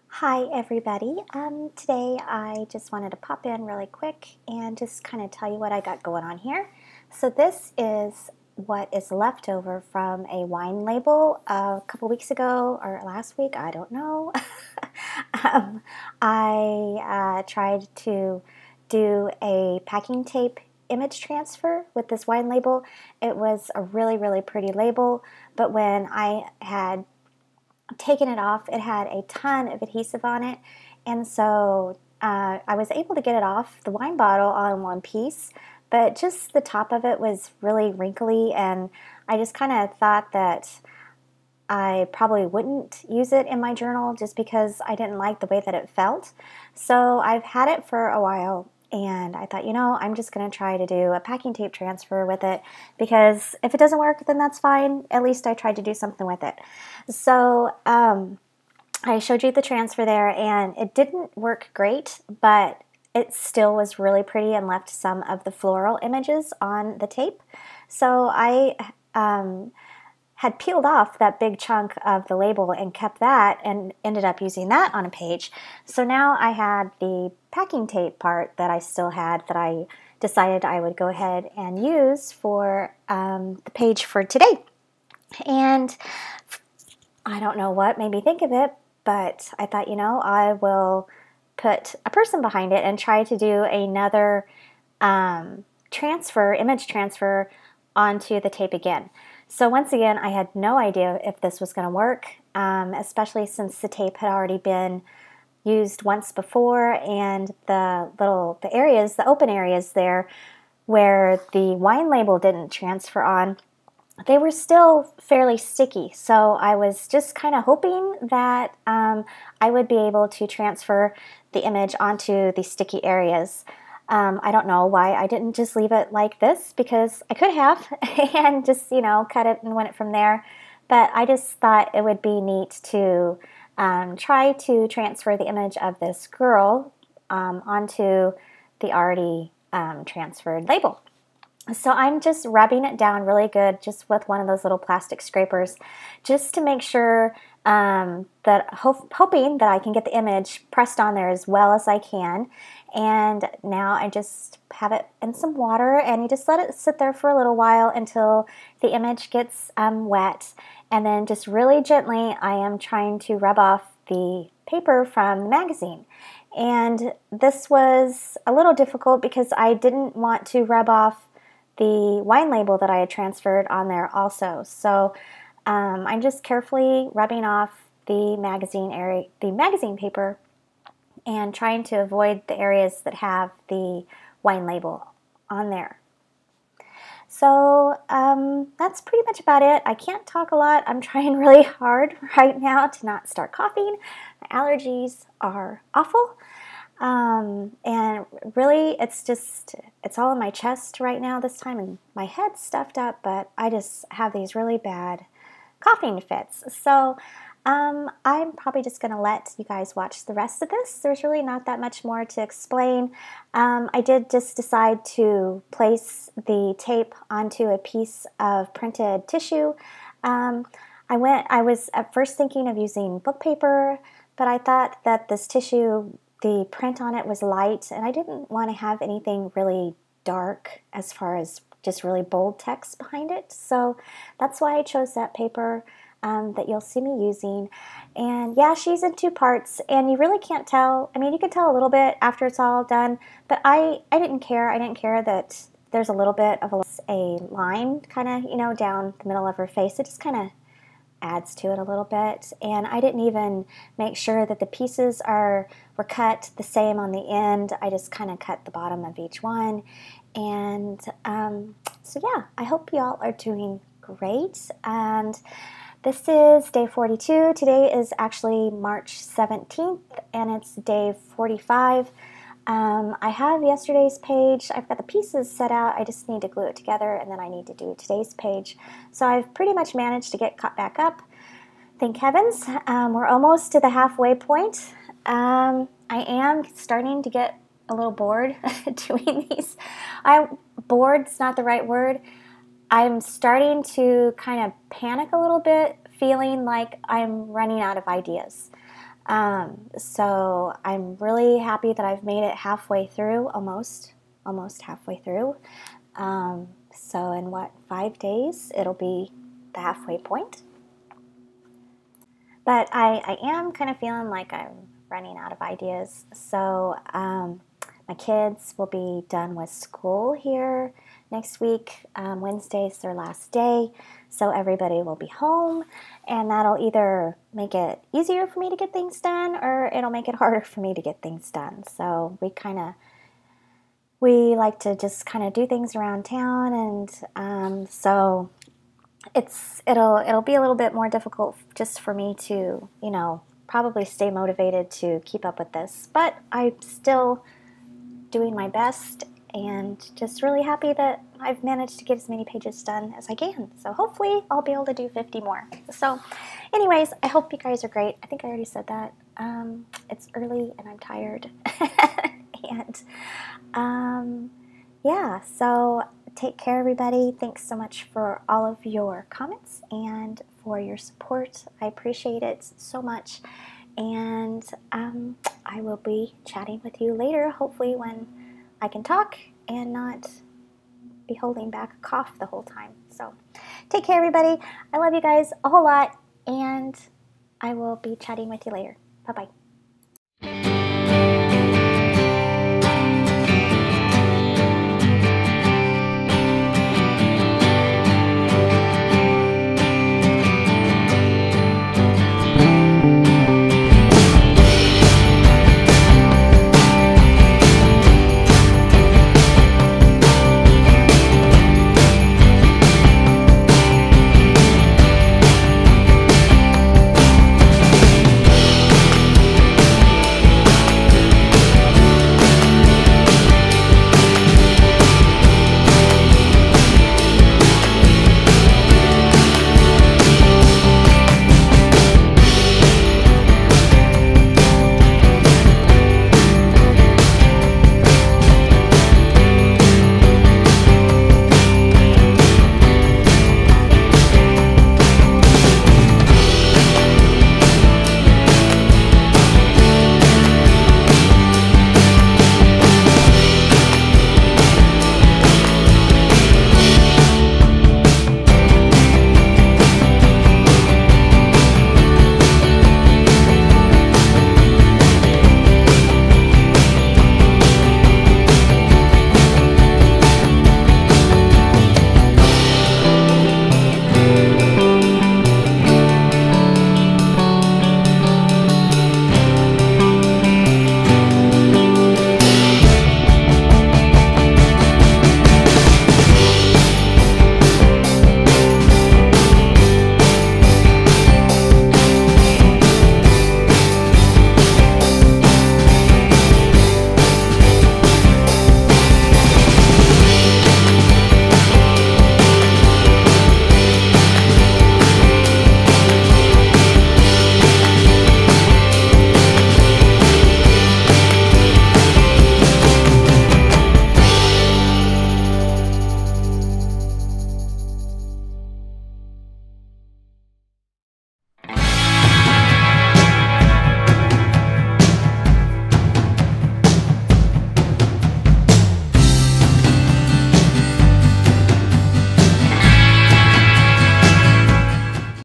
Hi everybody. Today I just wanted to pop in really quick and just kind of tell you what I got going on here. So this is what is left over from a wine label a couple weeks ago or last week, I don't know. I tried to do a packing tape image transfer with this wine label. It was a really pretty label, but when I had taken it off, it had a ton of adhesive on it, and so I was able to get it off the wine bottle all in one piece, but just the top of it was really wrinkly, and I just kind of thought that I probably wouldn't use it in my journal just because I didn't like the way that it felt. So I've had it for a while, and I thought, I'm just going to try to do a packing tape transfer with it, because if it doesn't work, then that's fine. At least I tried to do something with it. So I showed you the transfer there, and it didn't work great, but it still was really pretty and left some of the floral images on the tape. So I had peeled off that big chunk of the label and kept that and ended up using that on a page. So now I had the packing tape part that I still had that I decided I would go ahead and use for the page for today. And I don't know what made me think of it, but I thought, I will put a person behind it and try to do another image transfer onto the tape again. So once again, I had no idea if this was going to work, especially since the tape had already been used once before, and the open areas there where the wine label didn't transfer on, they were still fairly sticky. So I was just kind of hoping that I would be able to transfer the image onto the sticky areas. I don't know why I didn't just leave it like this, because I could have and just, cut it and went it from there. But I just thought it would be neat to try to transfer the image of this girl onto the already transferred label. So I'm just rubbing it down really good, just with one of those little plastic scrapers, just to make sure hoping that I can get the image pressed on there as well as I can. And now I just have it in some water, and you just let it sit there for a little while until the image gets wet. And then just really gently, I am trying to rub off the paper from the magazine. And this was a little difficult because I didn't want to rub off the wine label that I had transferred on there also. So I'm just carefully rubbing off the magazine paper, and trying to avoid the areas that have the wine label on there. So that's pretty much about it. I can't talk a lot. I'm trying really hard right now to not start coughing. My allergies are awful. And really, it's all in my chest right now this time, and my head's stuffed up, but I just have these really bad coughing fits. So I'm probably just going to let you guys watch the rest of this. There's really not that much more to explain. I did just decide to place the tape onto a piece of printed tissue. I was at first thinking of using book paper, but I thought that this tissue, the print on it was light, and I didn't want to have anything really dark as far as just really bold text behind it. So that's why I chose that paper that you'll see me using. And yeah, she's in two parts, and you really can't tell. I mean, you can tell a little bit after it's all done, but I didn't care. I didn't care that there's a little bit of a line kind of, down the middle of her face. It just kind of adds to it a little bit. And I didn't even make sure that the pieces were cut the same on the end. I just kind of cut the bottom of each one. And so yeah, I hope y'all are doing great. And this is day 42. Today is actually March 17th, and it's day 45. I have yesterday's page. I've got the pieces set out. I just need to glue it together, and then I need to do today's page. So I've pretty much managed to get caught back up. Thank heavens. We're almost to the halfway point. I am starting to get a little bored doing these. Bored's not the right word. I'm starting to kind of panic a little bit, feeling like I'm running out of ideas. So I'm really happy that I've made it halfway through, almost halfway through. So in 5 days, it'll be the halfway point. But I am kind of feeling like I'm running out of ideas. So my kids will be done with school here next week. Wednesday's their last day. So everybody will be home. And that'll either make it easier for me to get things done or it'll make it harder for me to get things done. So we like to just kind of do things around town. And so it'll be a little bit more difficult just for me to, probably stay motivated to keep up with this. But I'm still doing my best and just really happy that I've managed to get as many pages done as I can. So hopefully I'll be able to do 50 more. So anyways, I hope you guys are great. I think I already said that. It's early and I'm tired. And yeah, so take care, everybody. Thanks so much for all of your comments and for your support. I appreciate it so much. And I will be chatting with you later, hopefully when I can talk and not be holding back a cough the whole time. So take care, everybody. I love you guys a whole lot, and I will be chatting with you later. Bye-bye.